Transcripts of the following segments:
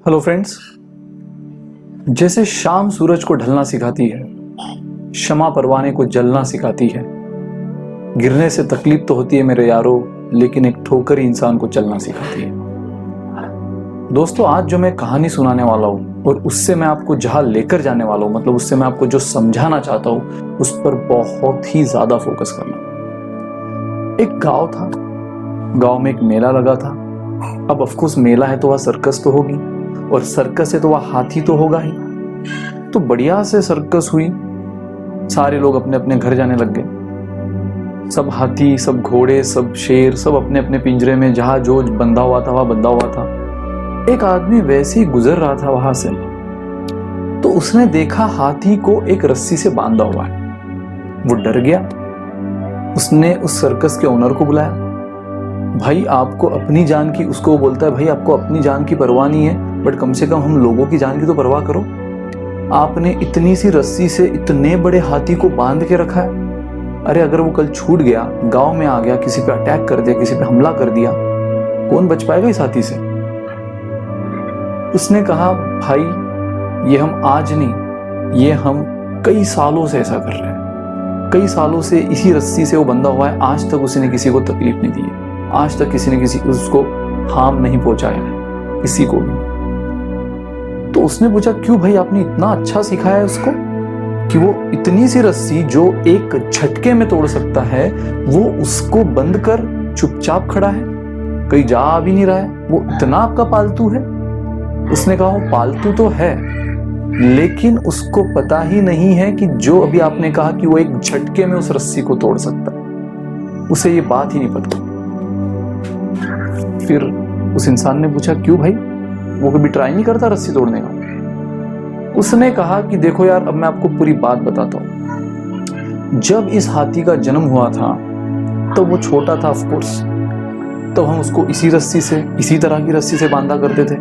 Hello friends. जैसे शाम सूरज को ढलना सिखाती है, शमा परवाने को जलना सिखाती है। गिरने से तकलीफ तो होती है मेरे यारों, लेकिन एक ठोकर ही इंसान को चलना सिखाती है। दोस्तों, आज जो मैं कहानी सुनाने वाला हूँ और उससे मैं आपको जहाँ लेकर जाने वाला हूँ, मतलब उससे मैं आपको जो समझाना चाहता हूँ, उस पर बहुत ही ज्यादा फोकस करना। एक गांव था, गांव में एक मेला लगा था। अब ऑफकोर्स मेला है तो वह सर्कस तो होगी, और सर्कस है तो वह हाथी तो होगा ही। तो बढ़िया से सर्कस हुई, सारे लोग अपने अपने घर जाने लग गए। सब हाथी, सब घोड़े, सब शेर, सब अपने अपने पिंजरे में जहां जो बंधा हुआ था वह बंधा हुआ था। एक आदमी वैसे ही गुजर रहा था वहां से, तो उसने देखा हाथी को एक रस्सी से बांधा हुआ है। वो डर गया। उसने उस सर्कस के ओनर को बुलाया। भाई आपको अपनी जान की, उसको बोलता है भाई आपको अपनी जान की परवाह नहीं है, बट कम से कम हम लोगों की जान की तो परवाह करो। आपने इतनी सी रस्सी से इतने बड़े हाथी को बांध के रखा है। अरे अगर वो कल छूट गया, गांव में आ गया, किसी पे अटैक कर दिया, किसी पे हमला कर दिया, कौन बच पाएगा इस हाथी से? उसने कहा भाई ये हम आज नहीं, ये हम कई सालों से ऐसा कर रहे हैं। कई सालों से इसी रस्सी से वो बंधा हुआ है। आज तक उसने किसी को तकलीफ नहीं दी है, आज तक किसी ने किसी उसको हार्म नहीं पहुंचाया है, किसी को भी। तो उसने पूछा क्यों भाई, आपने इतना अच्छा सिखाया है उसको कि वो इतनी सी रस्सी जो एक झटके में तोड़ सकता है, वो उसको बंद कर चुपचाप खड़ा है, कहीं जा भी नहीं रहा है, वो इतना आपका पालतू है? उसने कहा वो पालतू तो है, लेकिन उसको पता ही नहीं है कि जो अभी आपने कहा कि वो एक झटके में उस रस्सी को तोड़ सकता है, उसे ये बात ही नहीं पता। फिर उस इंसान ने पूछा क्यों भाई, वो कभी ट्राई नहीं करता रस्सी तोड़ने का? उसने कहा कि देखो यार, अब मैं आपको पूरी बात बताता हूं। जब इस हाथी का जन्म हुआ था तो वो छोटा था ऑफकोर्स, तो हम उसको इसी रस्सी से, इसी तरह की रस्सी से बांधा करते थे।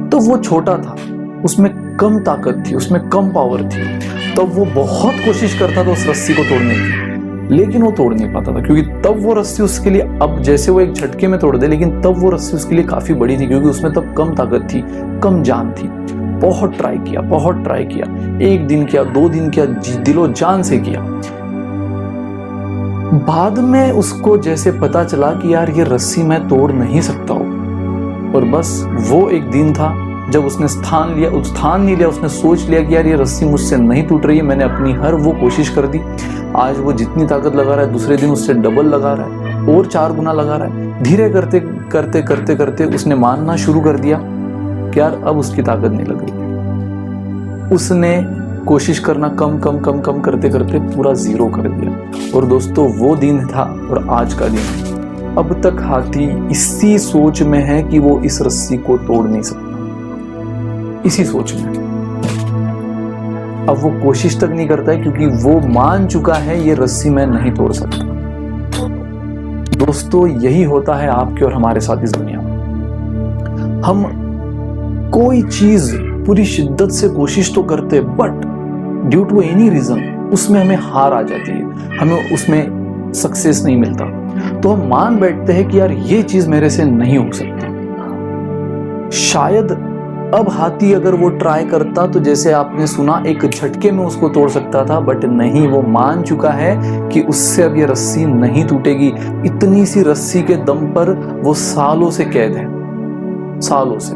तो वो छोटा था, उसमें कम ताकत थी, उसमें कम पावर थी, तो वो बहुत कोशिश करता था उस रस्सी को तोड़ने की, लेकिन वो तोड़ नहीं पाता था, क्योंकि तब वो रस्सी उसके लिए, अब जैसे वो एक झटके में तोड़ दे, लेकिन तब वो रस्सी उसके लिए काफी बड़ी थी, क्योंकि उसमें तब कम ताकत थी, कम जान थी। बहुत ट्राई किया, बहुत ट्राई किया, एक दिन किया, 2 दिन किया, दिलो जान से किया। बाद में उसको जैसे पता चला कि यार ये रस्सी मैं तोड़ नहीं सकता हूं, और बस वो एक दिन था जब उसने स्थान नहीं लिया, उसने सोच लिया कि यार ये रस्सी मुझसे नहीं टूट रही है, मैंने अपनी हर वो कोशिश कर दी। आज वो जितनी ताकत लगा रहा है, दूसरे दिन उससे डबल लगा रहा है और 4 गुना लगा रहा है। धीरे करते करते करते करते उसने मानना शुरू कर दिया कि यार अब उसकी ताकत नहीं लग रही। उसने कोशिश करना कम कम कम कम करते करते पूरा 0 कर दिया। और दोस्तों, वो दिन था और आज का दिन। अब तक हाथी इसी सोच में है कि वो इस रस्सी को तोड़ नहीं सकता, इसी सोच में। अब वो कोशिश तक नहीं करता है, क्योंकि वो मान चुका है ये रस्सी मैं नहीं तोड़ सकता। दोस्तों, यही होता है आपके और हमारे साथ इस दुनिया में। हम कोई चीज पूरी शिद्दत से कोशिश तो करते, but due to any reason उसमें हमें हार आ जाती है, हमें उसमें सक्सेस नहीं मिलता, तो हम मान बैठते हैं कि यार ये चीज मेरे से नहीं हो सकती। शायद अब हाथी अगर वो ट्राई करता तो जैसे आपने सुना एक झटके में उसको तोड़ सकता था, बट नहीं, वो मान चुका है कि उससे अब ये रस्सी नहीं टूटेगी। इतनी सी रस्सी के दम पर वो सालों से कैद है, सालों से,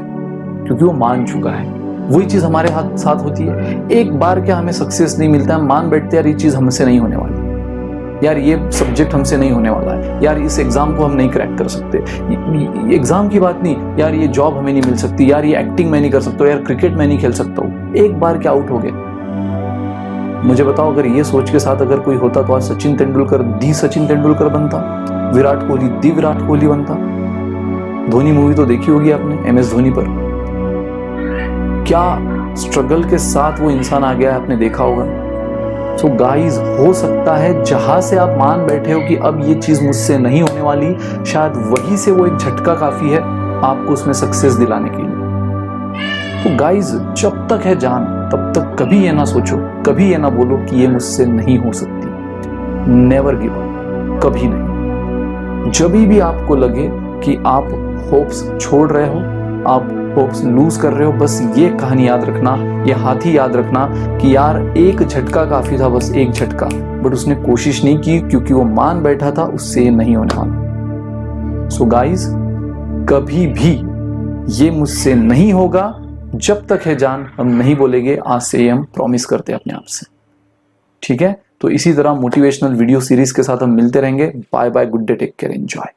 क्योंकि वो मान चुका है। वही चीज हमारे साथ होती है। एक बार क्या हमें सक्सेस नहीं मिलता है, मान बैठते यार ये चीज हमसे नहीं होने वाली, यार ये सब्जेक्ट हमसे नहीं होने वाला है, यार इस एग्जाम को हम नहीं क्रैक कर सकते, एग्जाम की बात नहीं, यार ये जॉब हमें नहीं मिल सकती, यार ये एक्टिंग मैं नहीं कर सकता, यार क्रिकेट मैं नहीं खेल सकता हूँ। एक बार क्या आउट हो गए? मुझे बताओ, अगर ये सोच के साथ अगर कोई होता तो आज सचिन तेंदुलकर दी सचिन तेंदुलकर बनता, विराट कोहली दी विराट कोहली बनता। धोनी मूवी तो देखी होगी आपने, MS धोनी पर क्या स्ट्रगल के साथ वो इंसान आ गया है, आपने देखा होगा। सो गाइज, हो सकता है जहां से आप मान बैठे हो कि अब ये चीज मुझसे नहीं होने वाली, शायद वहीं से वो एक झटका काफी है आपको उसमें सक्सेस दिलाने के लिए। तो गाइज, जब तक है जान तब तक कभी ये ना सोचो, कभी ये ना बोलो कि ये मुझसे नहीं हो सकती। नेवर गिव अप, कभी नहीं। जब भी आपको लगे कि आप होप्स छोड़ रहे हो, आप होप्स लूज कर रहे हो, बस ये कहानी याद रखना, ये हाथी याद रखना कि यार एक झटका काफी था, बस एक झटका, बट उसने कोशिश नहीं की क्योंकि वो मान बैठा था उससे ये नहीं होने वाला। सो गाइज, कभी भी ये मुझसे नहीं होगा जब तक है जान हम नहीं बोलेंगे, आज से ये हम प्रॉमिस करते हैं अपने आप से, ठीक है। तो इसी तरह मोटिवेशनल वीडियो सीरीज के साथ हम मिलते रहेंगे। Bye bye, good day, take care, enjoy.